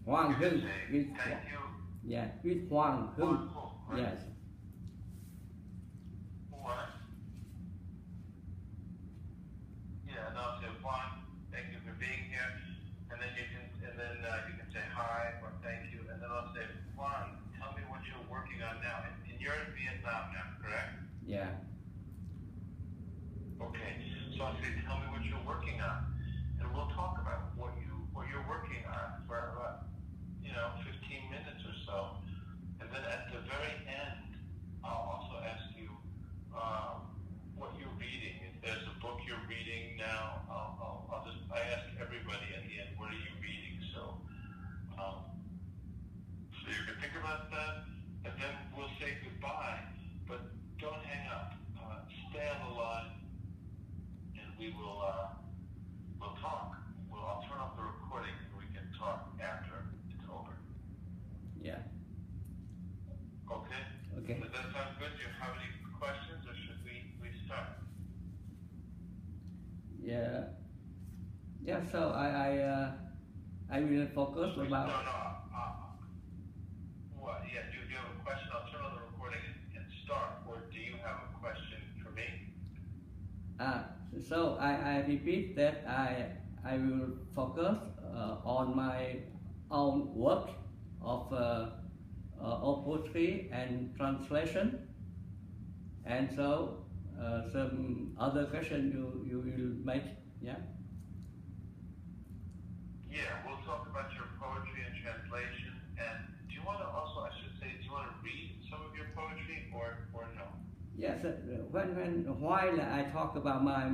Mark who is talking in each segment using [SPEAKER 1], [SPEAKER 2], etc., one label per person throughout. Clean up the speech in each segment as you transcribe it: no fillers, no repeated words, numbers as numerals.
[SPEAKER 1] Hoang Hưng. With
[SPEAKER 2] thank you.
[SPEAKER 1] Yeah, with Hoang Hưng.
[SPEAKER 2] Right.
[SPEAKER 1] Yes.
[SPEAKER 2] What? Yeah, and I'll say Hoang, thank you for being here. And then you can say hi or thank you, and then I'll say Hoang, tell me what you're working on now. And you're in Vietnam now, correct?
[SPEAKER 1] Yeah.
[SPEAKER 2] Okay. So I'll say, tell me what you're working on, and we'll talk about what you're working on for about 15 minutes or so, and then at the very end, I'll also ask you what you're reading. If there's a book you're reading now, I ask everybody at the end, what are you reading? So you can think about that, and then we'll say goodbye, but don't hang up. Stay on the line, and we'll talk. I'll turn off the recording, and we can talk after it's over.
[SPEAKER 1] Yeah.
[SPEAKER 2] Okay?
[SPEAKER 1] Okay.
[SPEAKER 2] Does that sound good? Do you have any questions, or should we start?
[SPEAKER 1] Yeah. Yeah. So I will focus about.
[SPEAKER 2] No. What? Yeah. Do you have a question? I'll turn on the recording and start. Or do you have a question for me?
[SPEAKER 1] So I repeat that I will focus on my own work of poetry and translation, and so some other question you will make. Yeah.
[SPEAKER 2] Yeah, we'll talk about your poetry and translation. And do you want to also, I should say, do you want to read some of your poetry or no?
[SPEAKER 1] Yes. While I talk about my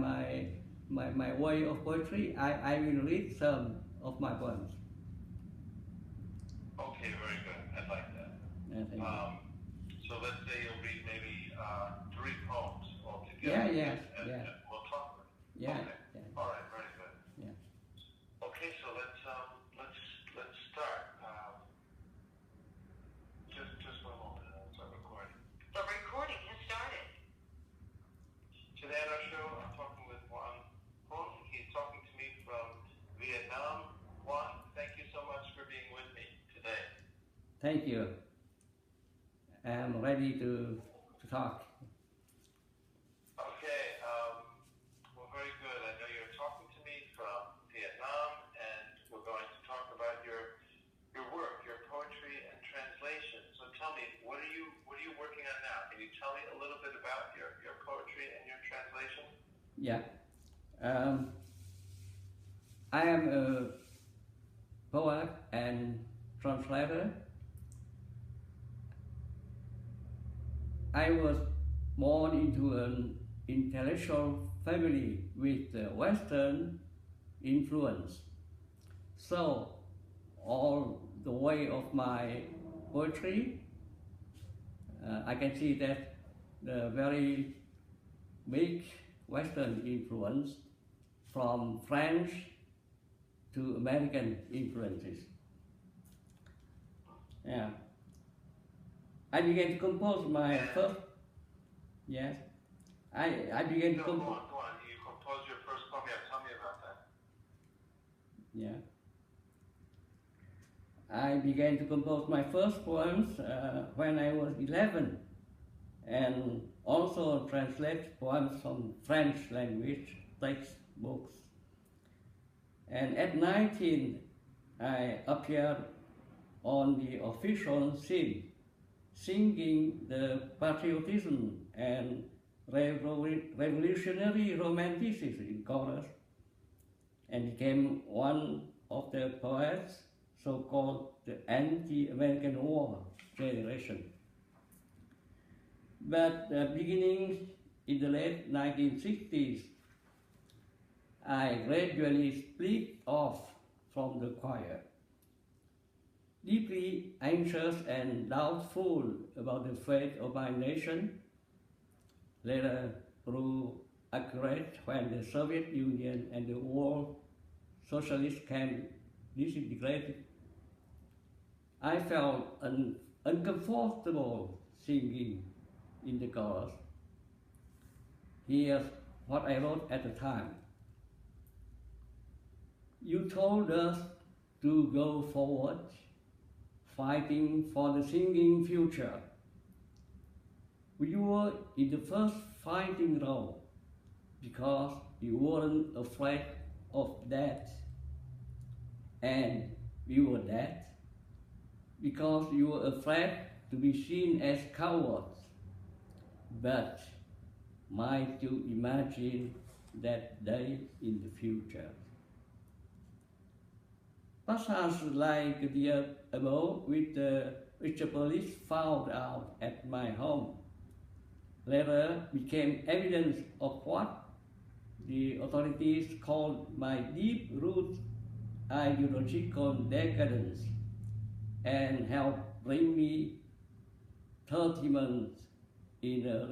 [SPEAKER 1] way of poetry, I will read some of my poems.
[SPEAKER 2] Okay, very good. I like that. So let's say you'll read maybe 3 poems altogether.
[SPEAKER 1] Yeah.
[SPEAKER 2] And we'll talk about it.
[SPEAKER 1] Yeah.
[SPEAKER 2] Okay.
[SPEAKER 1] Yeah.
[SPEAKER 2] All right, very good.
[SPEAKER 1] Yeah.
[SPEAKER 2] Okay, so let's start. Just one moment. I'll start recording.
[SPEAKER 3] The recording has started.
[SPEAKER 2] Today on our show, I'm talking with Hoang. He's talking to me from Vietnam. Hoang, thank you so much for being with me today.
[SPEAKER 1] Thank you. I'm ready to talk.
[SPEAKER 2] Okay, well, very good. I know you're talking to me from Vietnam, and we're going to talk about your work, your poetry and translation. So tell me, what are you working on now? Can you tell me a little bit about your poetry and your translation?
[SPEAKER 1] Yeah. I am a poet and translator. I was born into an intellectual family with Western influence. So all the way of my poetry, I can see that the very big Western influence from French to American influences. Yeah. I began to compose my first. Yes. I began to compose.
[SPEAKER 2] Go on. You composed your first poem. Yeah, tell me about that.
[SPEAKER 1] Yeah. I began to compose my first poems when I was 11, and also translate poems from French language textbooks. And at 19, I appeared on the official scene, singing the patriotism and revolutionary romanticism in chorus, and became one of the poets so-called the anti-American war generation. But beginning in the late 1960s, I gradually split off from the choir, deeply anxious and doubtful about the fate of my nation. Later grew accurate when the Soviet Union and the world socialist camp disintegrated. I felt uncomfortable singing in the chorus. Here's what I wrote at the time. You told us to go forward, fighting for the singing future. We were in the first fighting role because we weren't afraid of death, and we were dead because we were afraid to be seen as cowards. But might you imagine that day in the future? Passage like the year ago, which the police found out at my home, later became evidence of what the authorities called my deep-rooted ideological decadence, and helped bring me 30 months in a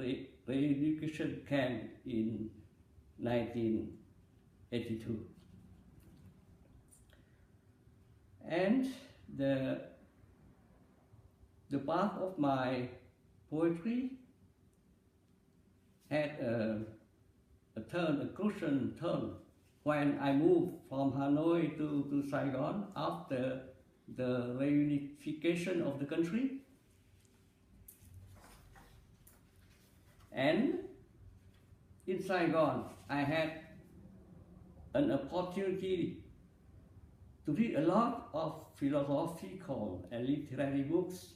[SPEAKER 1] re-education camp in 1982. And the path of my poetry had a crucial turn when I moved from Hanoi to Saigon after the reunification of the country. And in Saigon, I had an opportunity to read a lot of philosophical and literary books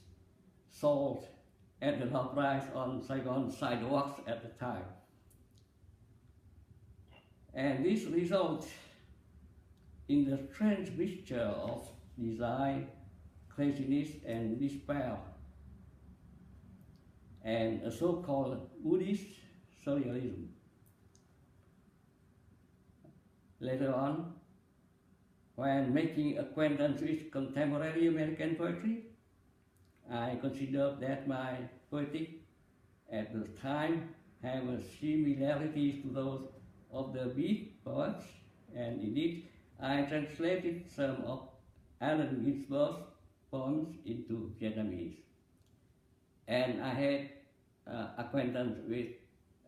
[SPEAKER 1] sold at the low price on Saigon sidewalks at the time. And this resulted in the strange mixture of desire, craziness, and despair, and a so-called Buddhist surrealism. Later on, when making acquaintance with contemporary American poetry, I considered that my poetic at the time have similarities to those of the Beat poets, and indeed I translated some of Allen Ginsberg's poems into Vietnamese. And I had acquaintance with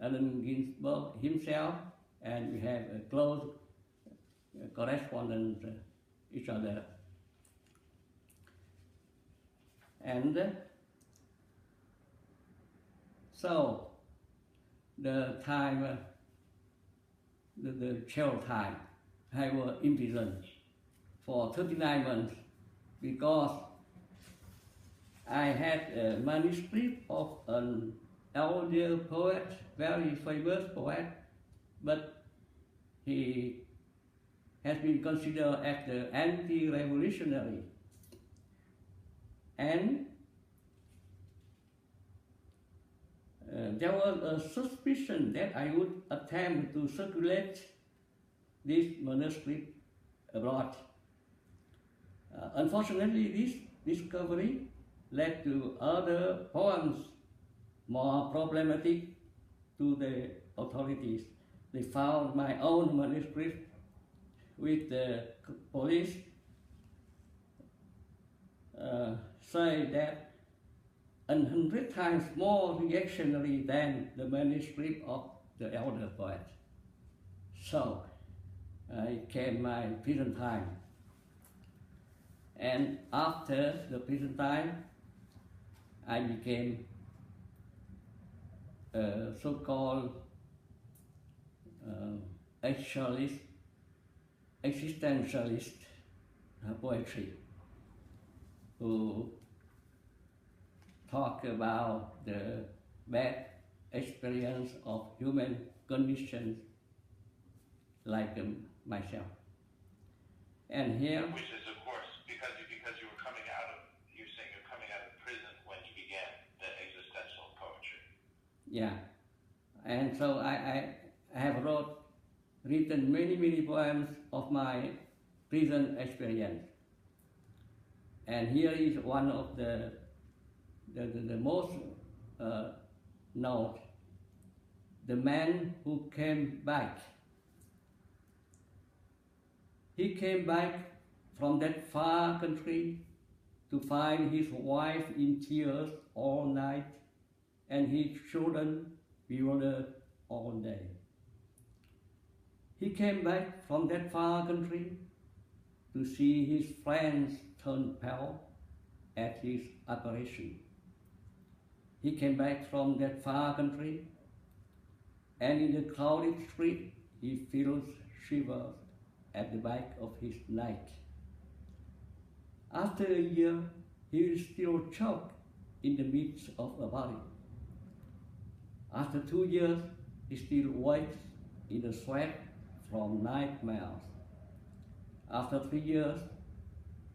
[SPEAKER 1] Allen Ginsberg himself, and we have a close correspondence each other. And so the time, the jail time, I was imprisoned for 39 months because I had a manuscript of an elder poet, very famous poet, but he has been considered as the anti-revolutionary. And there was a suspicion that I would attempt to circulate this manuscript abroad. Unfortunately, this discovery led to other poems more problematic to the authorities. They found my own manuscript with the police say that 100 times more reactionary than the manuscript of the elder poet. So it came my prison time. And after the prison time, I became a so-called existentialist poetry, who talk about the bad experience of human conditions like myself. And here,
[SPEAKER 2] which is of course because you were coming out of, you're saying you're coming out of prison when you began the existential poetry.
[SPEAKER 1] Yeah, and so I have written many poems of my prison experience. And here is one of the most known, The Man Who Came Back. He came back from that far country to find his wife in tears all night and his children bewildered all day. He came back from that far country to see his friends turn pale at his apparition. He came back from that far country, and in the crowded street he feels shivers at the back of his neck. After a year, he is still choked in the midst of a body. After 2 years, he still wakes in a sweat from nightmares. After 3 years,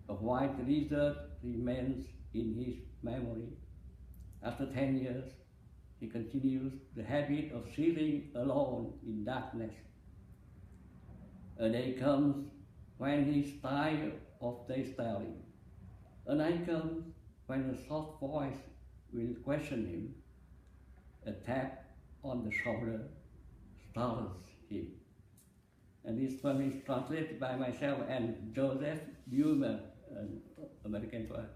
[SPEAKER 1] a white lizard remains in his memory. After 10 years, he continues the habit of sitting alone in darkness. A day comes when he is tired of daydreaming. A night comes when a soft voice will question him. A tap on the shoulder startles him. And this poem is translated by myself and Joseph Bumer, an American poet.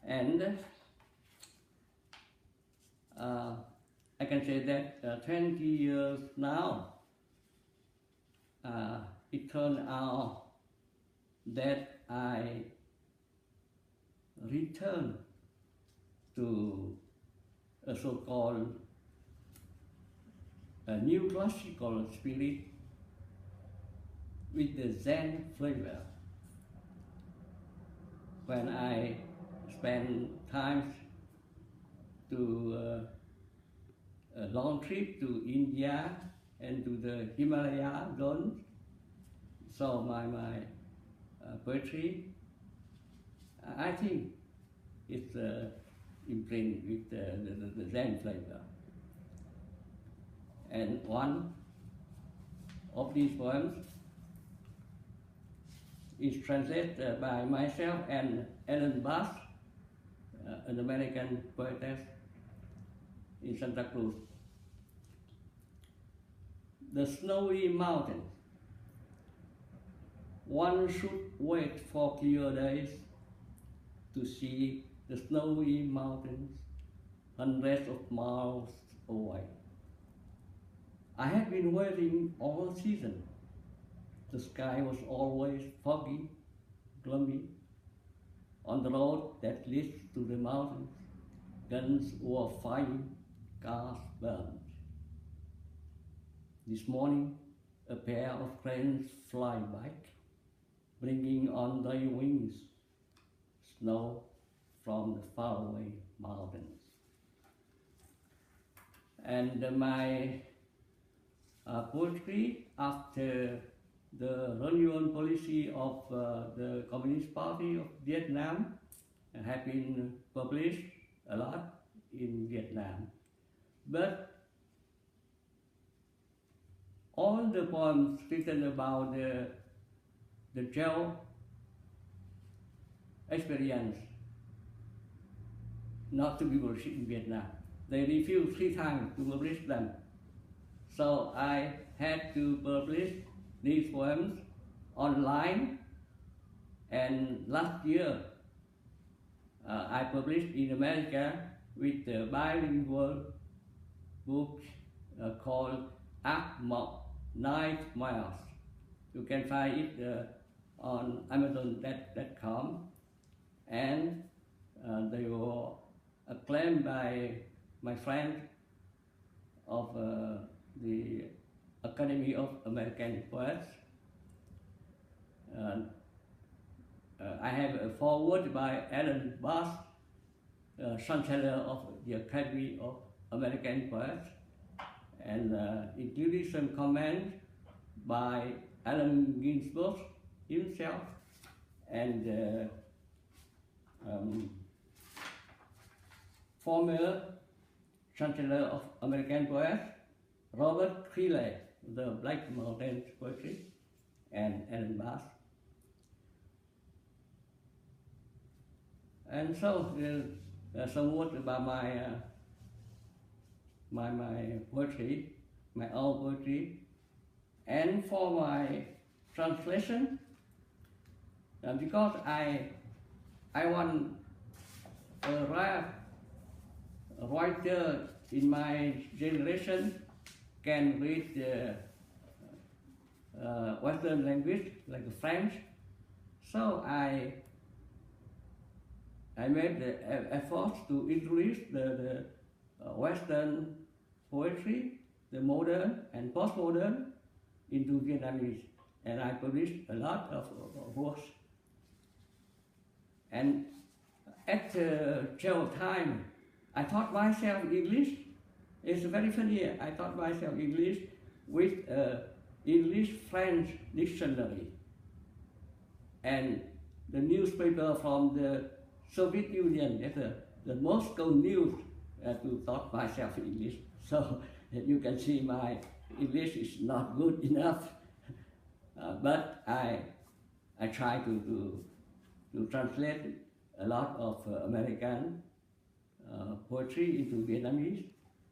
[SPEAKER 1] And I can say that 20 years now, it turned out that I returned to a so-called new classical spirit with the Zen flavor. When I spend time to a long trip to India and to the Himalaya zones, so my poetry, I think it's imprinted with the Zen flavor. And one of these poems is translated by myself and Ellen Bass, an American poetess in Santa Cruz. The snowy mountains. One should wait for clear days to see the snowy mountains hundreds of miles away. I have been waiting all season. The sky was always foggy, gloomy. On the road that leads to the mountains, guns were firing, cars burned. This morning, a pair of cranes fly back, bringing on their wings snow from the faraway mountains. And my poetry, after the renewal policy of the Communist Party of Vietnam, have been published a lot in Vietnam. But all the poems written about the jail experience not to be published in Vietnam. They refused 3 times to publish them. So I had to publish these poems online, and last year I published in America with a bilingual book called Nightmares. You can find it on Amazon.com, and they were acclaimed by my friend of the Academy of American Poets. I have a foreword by Alan Bass, Chancellor of the Academy of American Poets, and including some comments by Allen Ginsberg himself and former Chancellor of American Poets, Robert Carey, the Black Mountain Poetry, and Alan Bass. And so some words about my poetry, my own poetry, and for my translation, because I want a writer in my generation can read Western language like French. So I made the effort to introduce the Western poetry, the modern and postmodern, into Vietnamese, and I published a lot of works. And at the jail time, I taught myself English. It's very funny. I taught myself English with English-French dictionary and the newspaper from the Soviet Union, the Moscow News, to taught myself English. So you can see my English is not good enough, but I try to translate a lot of American poetry into Vietnamese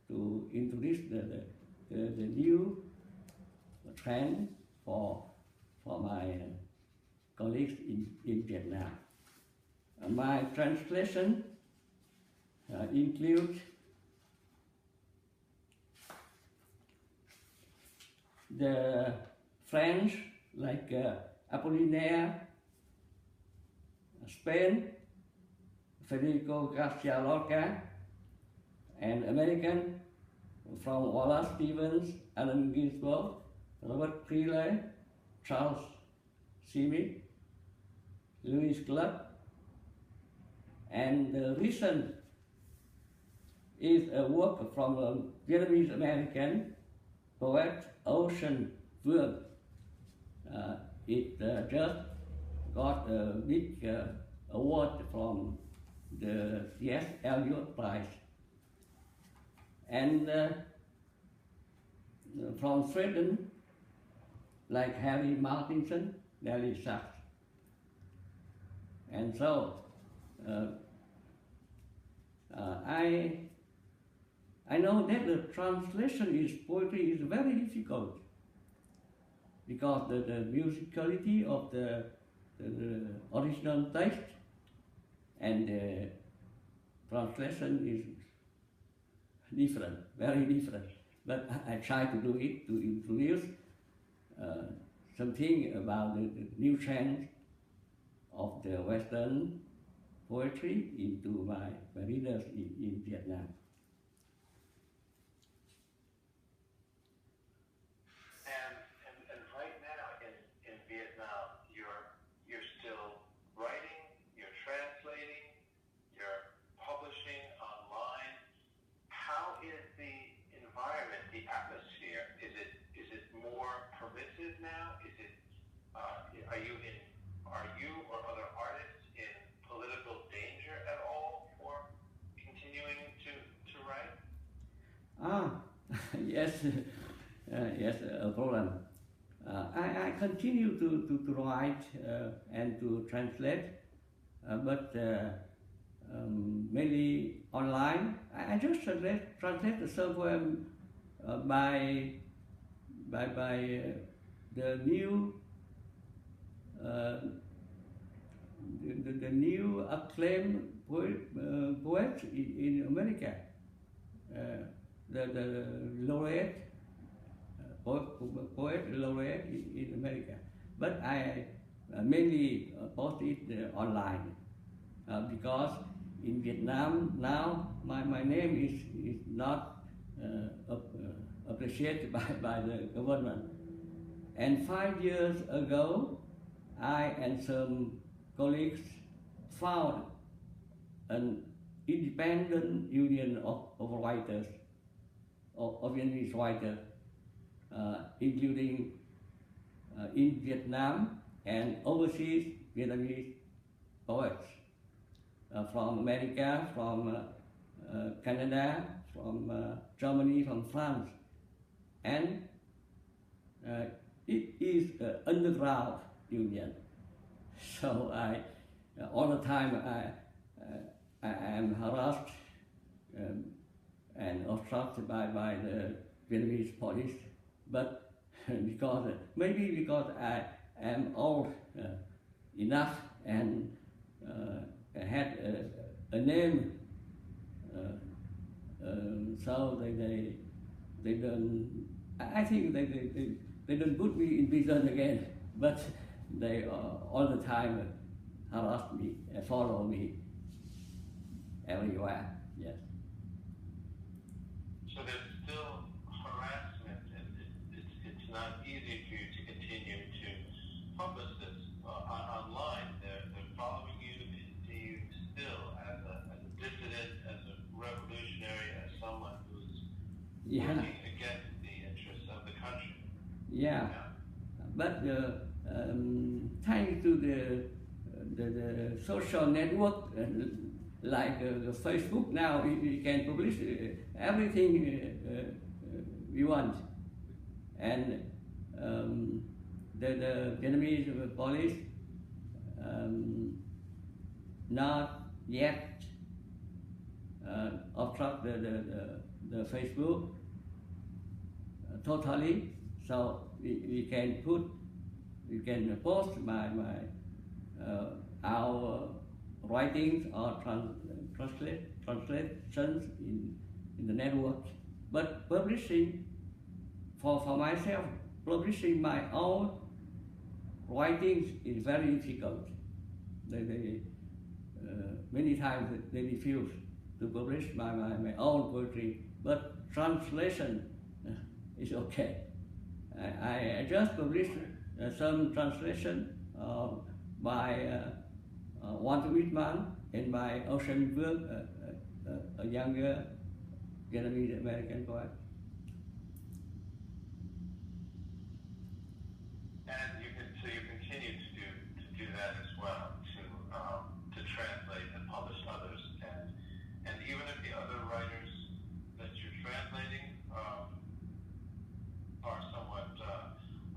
[SPEAKER 1] to introduce the new trend for my colleagues in Vietnam. My translation includes the French, like Apollinaire, Spain, Federico Garcia Lorca, and American from Wallace Stevens, Allen Ginsberg, Robert Creeley, Charles Simic, Louis Gluck, and the recent is a work from a Vietnamese American poet, Ocean Vuong. It just got a big award from the T.S. Eliot Prize. And from Sweden, like Harry Martinson, Nelly Sachs. And so I know that the translation is poetry is very difficult because the musicality of the original text and the translation is different, very different. But I try to do it to introduce something about the new trend of the Western poetry into my readers in Vietnam.
[SPEAKER 2] And right now in Vietnam, you're still writing, you're translating, you're publishing online. How is the environment, the atmosphere? Is it more permissive now? Are you or other artists in political danger at all for continuing to write?
[SPEAKER 1] Yes, yes, a problem. I continue to write and to translate, but mainly online. I just translate some poem by the new the new acclaimed poet in America, the laureate. Poet laureate in America, but I mainly post it online because in Vietnam now my name is not appreciated by the government. And 5 years ago, I and some colleagues found an independent union of writers, of Vietnamese writers, including in Vietnam and overseas Vietnamese poets from America, from Canada, from Germany, from France. And it is an underground union. So all the time I am harassed and obstructed by the Vietnamese police. But maybe because I am old enough and had a name, so they don't. I think they they don't put me in prison again, but they all the time harass me, follow me everywhere. Yes.
[SPEAKER 2] So there's still harassment, and it's not easy for you to continue to publish this online. They're following you. They see you still as a dissident, as a revolutionary, as someone who's working against the interests of the country.
[SPEAKER 1] Yeah. But thanks to the social network like the Facebook now, we can publish everything we want, and the Vietnamese police not yet obstruct the Facebook totally, so we can post our writings or translations in the network, but publishing for myself, publishing my own writings is very difficult. They many times they refuse to publish my own poetry, but translation is okay. I just published some translation by Walter Whitman and by Ocean Vương, a younger Vietnamese American poet.
[SPEAKER 2] And so you continue to do that as well, to translate and publish others, and even if the other writers that you're translating are somewhat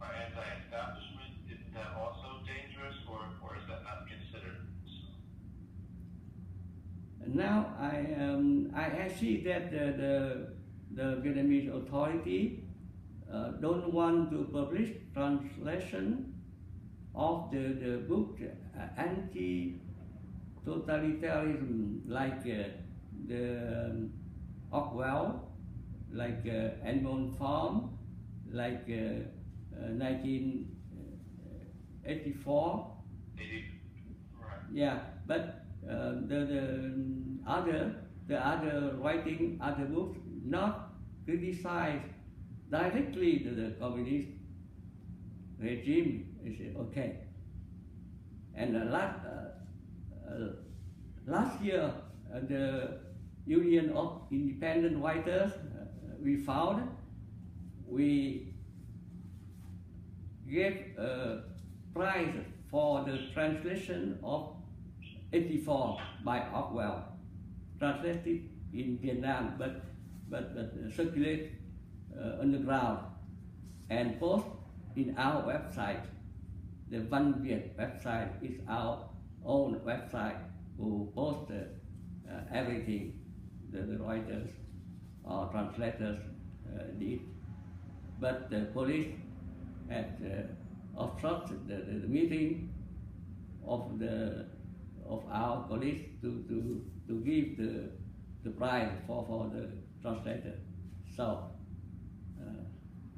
[SPEAKER 2] are anti-establishment, isn't that also dangerous, or is that not considered?
[SPEAKER 1] Now I see that the Vietnamese authority don't want to publish translation of the book anti-totalitarianism, like the Orwell, like Animal Farm, like 1984.
[SPEAKER 2] Right.
[SPEAKER 1] Yeah, but the other writing, other books not criticize directly the communist regime is okay. And last year, the Union of Independent Writers we gave a prize for the translation of 84 by Orwell, translated in Vietnam, but circulate underground and post in our website. The Văn Việt website is our own website who post everything the writers or translators did. But the police had obstructed the meeting of our colleagues to give the prize for the translator. So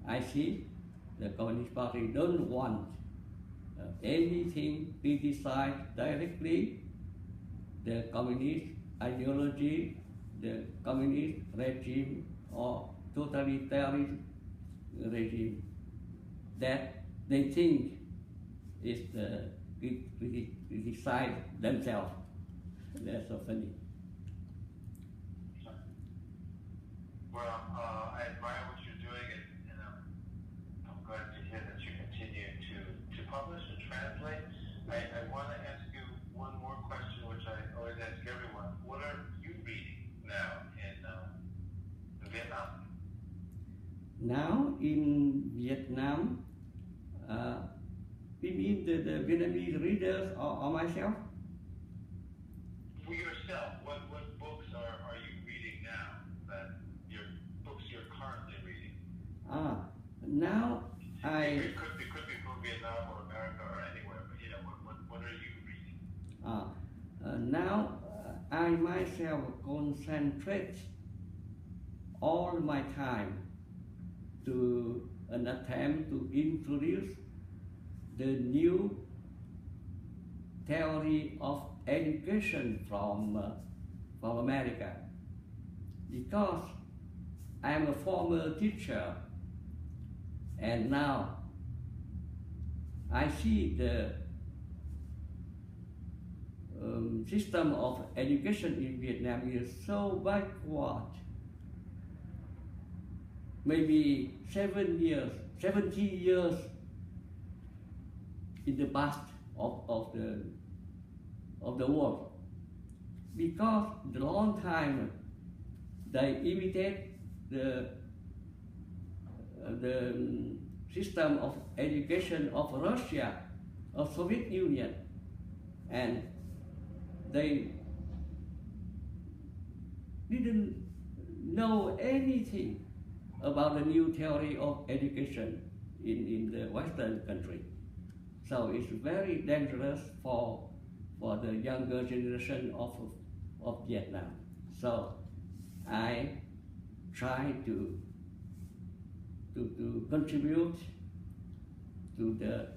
[SPEAKER 1] I see the Communist Party don't want anything criticized directly the communist ideology, the communist regime or totalitarian regime that they think is criticize themselves. That's so funny.
[SPEAKER 2] Well, I admire what you're doing, and I'm glad to hear that you continue to publish and translate. I want to ask you one more question, which I always ask everyone. What are you reading now in Vietnam?
[SPEAKER 1] Now in Vietnam, you mean the Vietnamese readers or myself?
[SPEAKER 2] For yourself, what books are you reading now? That your books you're currently reading?
[SPEAKER 1] Now
[SPEAKER 2] It could be from Vietnam or America or anywhere, but what are you reading?
[SPEAKER 1] Now I myself concentrate all my time to an attempt to introduce the new theory of education from America, because I am a former teacher, and now I see the system of education in Vietnam is so backward. Maybe 70 years in the past of the world, because the long time they imitate the system of education of Russia, of Soviet Union, and they didn't know anything about the new theory of education in the Western country. So it's very dangerous for the younger generation of Vietnam. So I try to contribute to the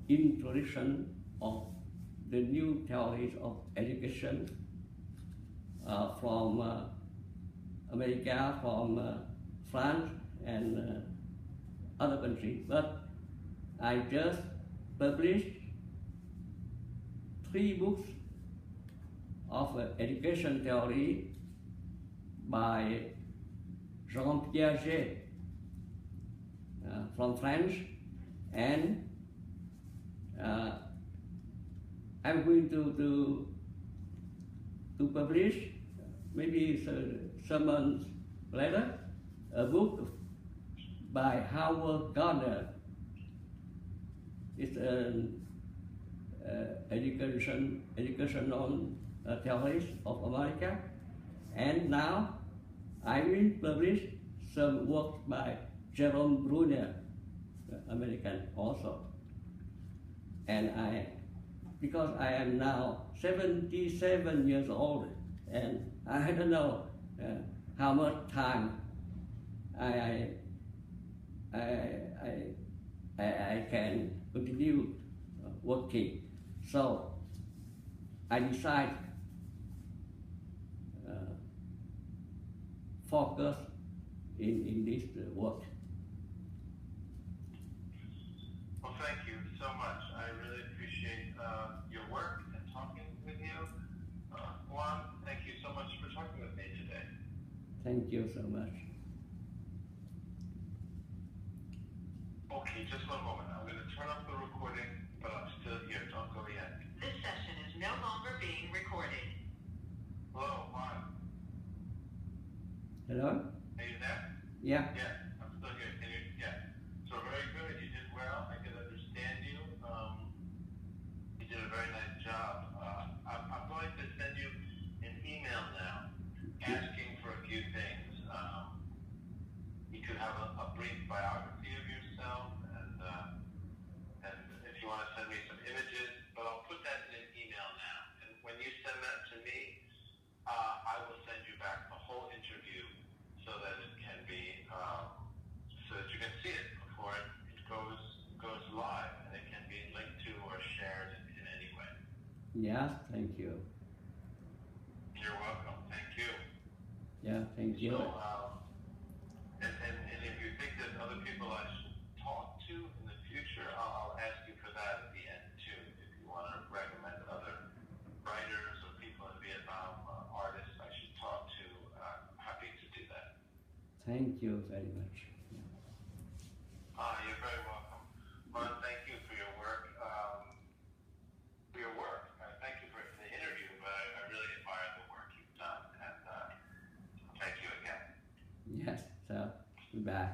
[SPEAKER 1] introduction of the new theories of education from America, from France, and other countries. But I just published 3 books of education theory by Jean Piaget from France, and I'm going to publish maybe some months later a book by Howard Gardner. It's an educational theorist of America, and now I will publish some works by Jerome Bruner, American also. And because I am now 77 years old, and I don't know how much time I can continue working. So I decide focus in this work.
[SPEAKER 2] Well, thank you so much. I really appreciate your work and talking with you. Hoang, thank you so much for talking with me today.
[SPEAKER 1] Thank you so much.
[SPEAKER 2] Okay, just one moment. I'm going to turn off the recording, but I'm still here. Don't go yet.
[SPEAKER 3] This session is no longer being recorded.
[SPEAKER 2] Hello, Hoang.
[SPEAKER 1] Hello?
[SPEAKER 2] Are you there?
[SPEAKER 1] Yeah.
[SPEAKER 2] Yeah, I'm still here. Can you? Yeah. So very good. You did well. I can understand you. You did a very nice job. I'm going to send you an email now asking for a few things. You could have a brief biography of yourself, and if you want to send me some images, but I'll put that in an email now. And when you send that to me, I will send you back the whole interview so that it can be, so that you can see it before it goes live, and it can be linked to or shared in any way.
[SPEAKER 1] Yes, thank you.
[SPEAKER 2] You're welcome. Thank you.
[SPEAKER 1] Yeah, thank you.
[SPEAKER 2] So, and if you think there's other people I should talk to in the future, I'll ask you for that at the end too. If you want to recommend other writers or people in Vietnam, artists I should talk to, I'm happy to do that.
[SPEAKER 1] Thank you very much.
[SPEAKER 2] You're very welcome. Well, thank you for your work. Thank you for the interview, but I really admire the work you've done, and thank you again.
[SPEAKER 1] Yes, so goodbye.